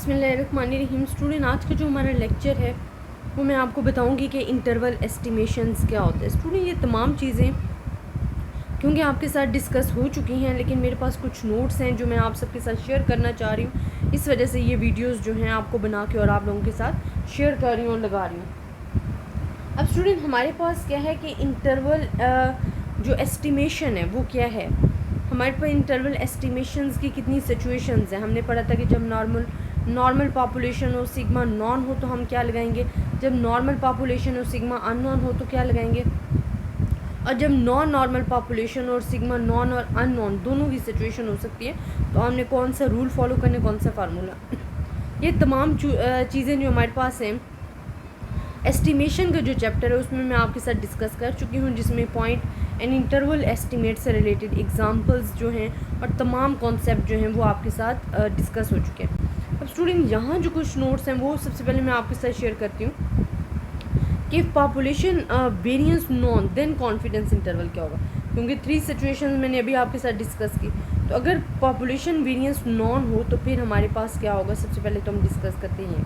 बिस्मिल्लाहिर्रहमानिर्रहीम। स्टूडेंट, आज का जो हमारा लेक्चर है वो मैं आपको बताऊंगी कि इंटरवल एस्टिमेशंस क्या होता है। स्टूडेंट, ये तमाम चीज़ें क्योंकि आपके साथ डिस्कस हो चुकी हैं, लेकिन मेरे पास कुछ नोट्स हैं जो मैं आप सबके साथ शेयर करना चाह रही हूँ। इस वजह से ये वीडियोज़ जो हैं आपको बना के और आप लोगों के साथ शेयर कर रही हूँ और लगा रही हूँ। अब स्टूडेंट, हमारे पास क्या है कि इंटरवल जो एस्टिमेशन है वो क्या है। हमारे पास इंटरवल एस्टिमेशंस की कितनी सिचुएशंस हैं। हमने पढ़ा था कि जब नॉर्मल पॉपुलेशन हो, सिग्मा नॉन हो तो हम क्या लगाएंगे, जब नॉर्मल पॉपुलेशन हो, सिग्मा अननॉन हो तो क्या लगाएंगे, और जब नॉन नॉर्मल पॉपुलेशन और सिग्मा नॉन और अननॉन दोनों की सिचुएशन हो सकती है तो हमने कौन सा रूल फॉलो करने, कौन सा फार्मूला। ये तमाम चीज़ें जो हमारे पास हैं एस्टिमेशन का जो चैप्टर है उसमें मैं आपके साथ डिस्कस कर चुकी हूँ, जिसमें पॉइंट एंड इंटरवल एस्टिमेट से रिलेटेड एग्जांपल्स जो हैं और तमाम कॉन्सेप्ट जो हैं वो आपके साथ डिस्कस हो चुके हैं। अब स्टूडेंट, यहाँ जो कुछ नोट्स हैं वो सबसे पहले मैं आपके साथ शेयर करती हूँ कि population variance known then confidence interval क्या होगा, क्योंकि 3 सिचुएशंस मैंने अभी आपके साथ डिस्कस की। तो अगर पॉपुलेशन वेरिएंस नॉन हो तो फिर हमारे पास क्या होगा, सबसे पहले तो हम डिस्कस करते हैं।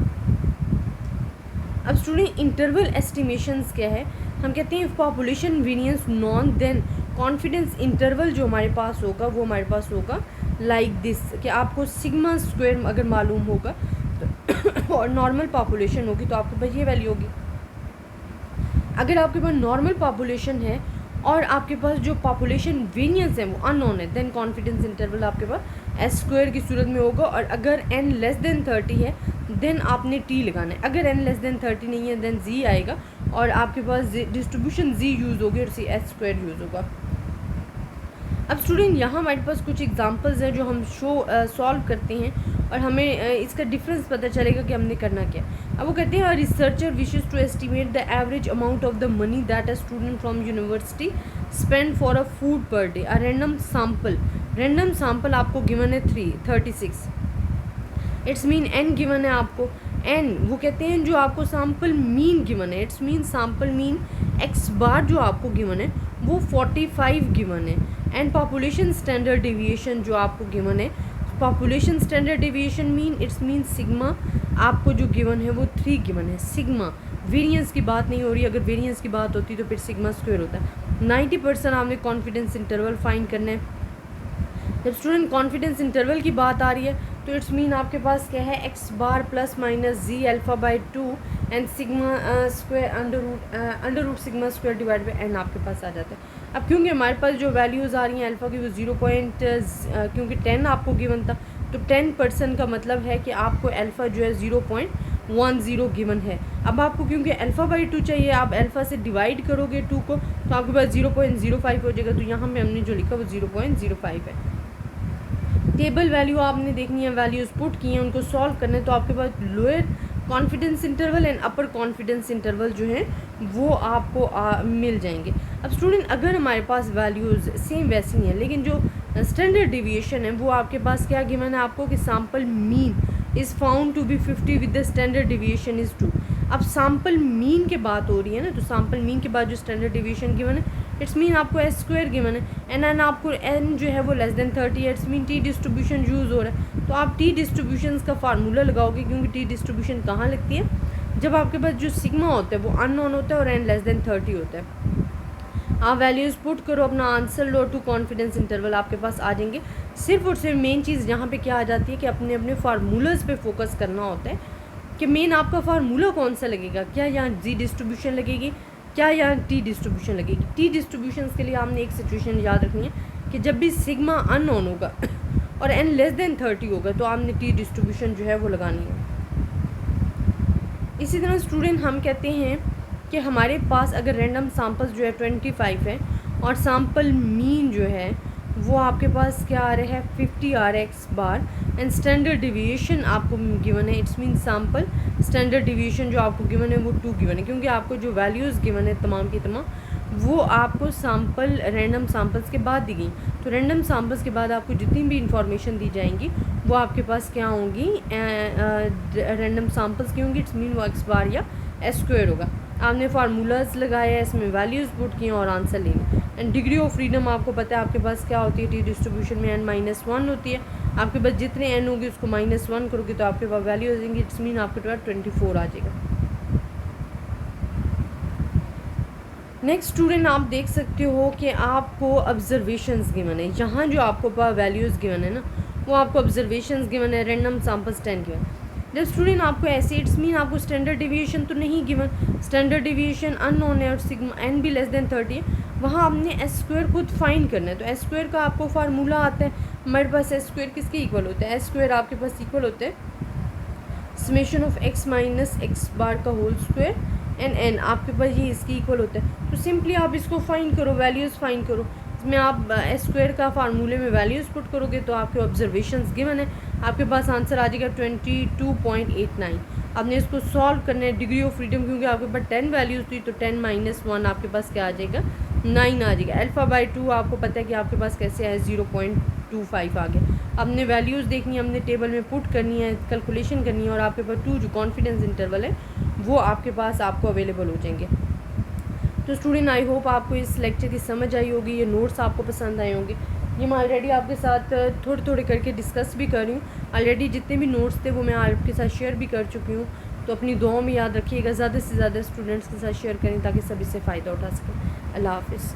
अब स्टूडेंट, इंटरवल एस्टिमेशंस क्या है, हम कहते हैं population variance known then confidence interval जो हमारे पास होगा वो हमारे पास होगा लाइक दिस, कि आपको सिग्मा स्क्वायर अगर मालूम होगा तो और नॉर्मल पॉपुलेशन होगी तो आपके पास ये वैल्यू होगी। अगर आपके पास नॉर्मल पॉपुलेशन है और आपके पास जो पॉपुलेशन वेरिएंस है वो अननोन है, देन कॉन्फिडेंस इंटरवल आपके पास एस स्क्वायर की सूरत में होगा। और अगर n लेस देन 30 है देन आपने t लगाना है। अगर n लेस देन 30 नहीं है देन z आएगा और आपके पास डिस्ट्रीब्यूशन z यूज़ होगी और सी एस स्क्वायर यूज़ होगा। अब स्टूडेंट, यहाँ हमारे पास कुछ एग्जांपल्स हैं जो हम सॉल्व करते हैं और हमें इसका डिफरेंस पता चलेगा कि हमने करना क्या। अब वो कहते हैं researcher wishes to estimate the average amount of the money that a student from university spend for a food per day. A random sample आपको गिवन है 36, इट्स मीन n गिवन है आपको n। वो कहते हैं जो आपको सैम्पल मीन गिवन है, it's mean sample mean x बार जो आपको गिवन है वो 45 गिवन है। एंड पॉपुलेशन स्टैंडर्ड डेविएशन जो आपको गिवन है, population standard deviation mean it's mean sigma आपको जो गिवन है वो 3 गिवन है। सिग्मा वेरिएंस की बात नहीं हो रही, अगर वेरिएंस की बात होती तो फिर सिग्मा स्क्वायर होता है। 90% आपने कॉन्फिडेंस इंटरवल फाइंड करना है। जब स्टूडेंट कॉन्फिडेंस इंटरवल की बात आ रही है तो इट्स मीन आपके पास क्या है, x bar plus minus Z alpha by 2 and sigma square under root sigma square divide by n आपके पास आ जाता है। अब क्योंकि हमारे पास जो वैल्यूज़ आ रही हैं अल्फ़ा की वो 0 क्योंकि 10 आपको गिवन था तो 10% का मतलब है कि आपको अल्फ़ा जो है 0.10 गिवन है। अब आपको क्योंकि अल्फ़ा बाई 2 चाहिए, आप अल्फ़ा से डिवाइड करोगे 2 को तो आपके पास 0.05 हो जाएगा। तो यहाँ पे हमने जो लिखा वो 0.05 है। टेबल वैल्यू आपने देखनी है, वैल्यूज़ पुट की हैं, उनको सॉल्व करने तो आपके पास lower confidence interval and upper confidence interval जो हैं वो आपको मिल जाएंगे। अब स्टूडेंट, अगर हमारे पास वैल्यूज़ सेम वैसी हैं लेकिन जो स्टैंडर्ड डेविएशन है वो आपके पास क्या गिवन है आपको कि sample mean is found to be 50 with the standard deviation is 2। अब सैम्पल मीन की बात हो रही है ना, तो सैम्पल मीन के बाद जो स्टैंडर्ड डेविएशन गिवन है इट्स मीन आपको एस स्क्वायर गिवन है एन आपको n जो है वो लेस देन 30 है, it's mean T distribution use हो रहा है। तो आप टी डिस्ट्रीब्यूशन का फार्मूला लगाओगे, क्योंकि टी डिस्ट्रीब्यूशन कहाँ लगती है, जब आपके पास जो सिग्मा होता है वो अननोन होता है और n लेस देन 30 होता है। आप वैल्यूज़ पुट करो, अपना आंसर लो, टू कॉन्फिडेंस इंटरवल आपके पास आ जाएंगे। सिर्फ और सिर्फ मेन चीज़ यहाँ पे क्या आ जाती है कि अपने अपने फार्मूलाज पे फोकस करना होता है कि मेन आपका फार्मूला कौन सा लगेगा, क्या यहाँ जी डिस्ट्रीब्यूशन लगेगी, क्या यहाँ टी डिस्ट्रीब्यूशन लगेगी। टी डिस्ट्रीब्यूशन के लिए आपने एक सिचुएशन याद रखनी है कि जब भी सिग्मा अननोन होगा और n लेस देन 30 होगा तो आपने टी डिस्ट्रीब्यूशन जो है वो लगानी है। इसी तरह स्टूडेंट, हम कहते हैं कि हमारे पास अगर रैंडम सैम्पल्स जो है 25 है और सैम्पल मीन जो है वो आपके पास क्या आ रहा है 50 आ रहा है x bar and standard deviation आपको गिवन है, it's mean sample standard deviation जो आपको गिवन है वो 2 गिवन है, क्योंकि आपको जो वैल्यूज़ गिवन है तमाम की तमाम वो आपको सैम्पल रैंडम सैम्पल्स के बाद दी गई। तो रैंडम सैम्पल्स के बाद आपको जितनी भी इंफॉर्मेशन दी जाएंगी वो आपके पास क्या होंगी, रैंडम सैम्पल्स की होंगी, इट्स मीन वो x बार या एस स्क्वायर होगा। आपने फार्मूलाज लगाया, इसमें वैल्यूज़ पुट किए और आंसर लेंगे। एंड डिग्री ऑफ फ्रीडम आपको पता है आपके पास क्या होती है, टी डिस्ट्रीब्यूशन में n-1 होती है। आपके पास जितने n होगी उसको -1 करोगे तो आपके पास वैल्यू आ जाएंगी, इट्स मीन आपके पास 24 आ जाएगा। नेक्स्ट स्टूडेंट आप देख सकते हो कि आपको ऑब्जर्वेशंस गिवन है, यहाँ जो आपको पास वैल्यूज़ गिवन है ना वो आपको ऑब्जर्वेशंस गिवन है, रैंडम सैम्पल्स 10 गिवन। जब स्टूडेंट आपको ऐसे इट्स मीन आपको स्टैंडर्ड डिविएशन तो नहीं गिवन, स्टैंडर्ड डिविएशन अननोन है और सिग्मा n भी लेस देन 30 है, वहाँ आपने एस स्क्वायर खुद फाइंड करना है। तो एस स्क्वायर का आपको फार्मूला आता है, हमारे पास एस स्क्वायर किसके इक्वल होता है, एस स्क्वायर आपके पास इक्वल होता है summation of x minus x bar का होल स्क्वायर एंड n, आपके पास ये इसकी इक्वल होता है। तो सिंपली आप इसको फाइंड करो, वैल्यूज़ फाइंड करो, इसमें आप एस स्क्वायर का फार्मूले में वैल्यूज़ पुट करोगे तो आपके ऑब्जर्वेशंस गिवन है, आपके पास आंसर आ जाएगा 22.89। आपने इसको सॉल्व करना है डिग्री ऑफ फ्रीडम, क्योंकि आपके पास 10 वैल्यूज़ थी तो 10 - 1 आपके पास क्या आ जाएगा, 9 आ जाएगा। अल्फ़ा/2 आपको पता है कि आपके पास कैसे है, 0.25 आ गया। आपने वैल्यूज़ देखनी है, हमने टेबल में पुट करनी है, कैलकुलेशन करनी है और आपके पास 2 जो कॉन्फिडेंस इंटरवल है वो आपके पास आपको अवेलेबल हो जाएंगे। तो स्टूडेंट आई होप आपको इस लेक्चर की समझ आई होगी, ये नोट्स आपको पसंद आए होंगे। ये मैं ऑलरेडी आपके साथ थोड़े थोड़े करके डिस्कस भी कर रही हूँ, ऑलरेडी जितने भी नोट्स थे वो मैं आपके साथ शेयर भी कर चुकी हूँ। तो अपनी दुआओं में याद रखिएगा, ज़्यादा से ज़्यादा स्टूडेंट्स के साथ शेयर करें ताकि सभी से फ़ायदा उठा सकें। अल्लाह हाफ़िज़।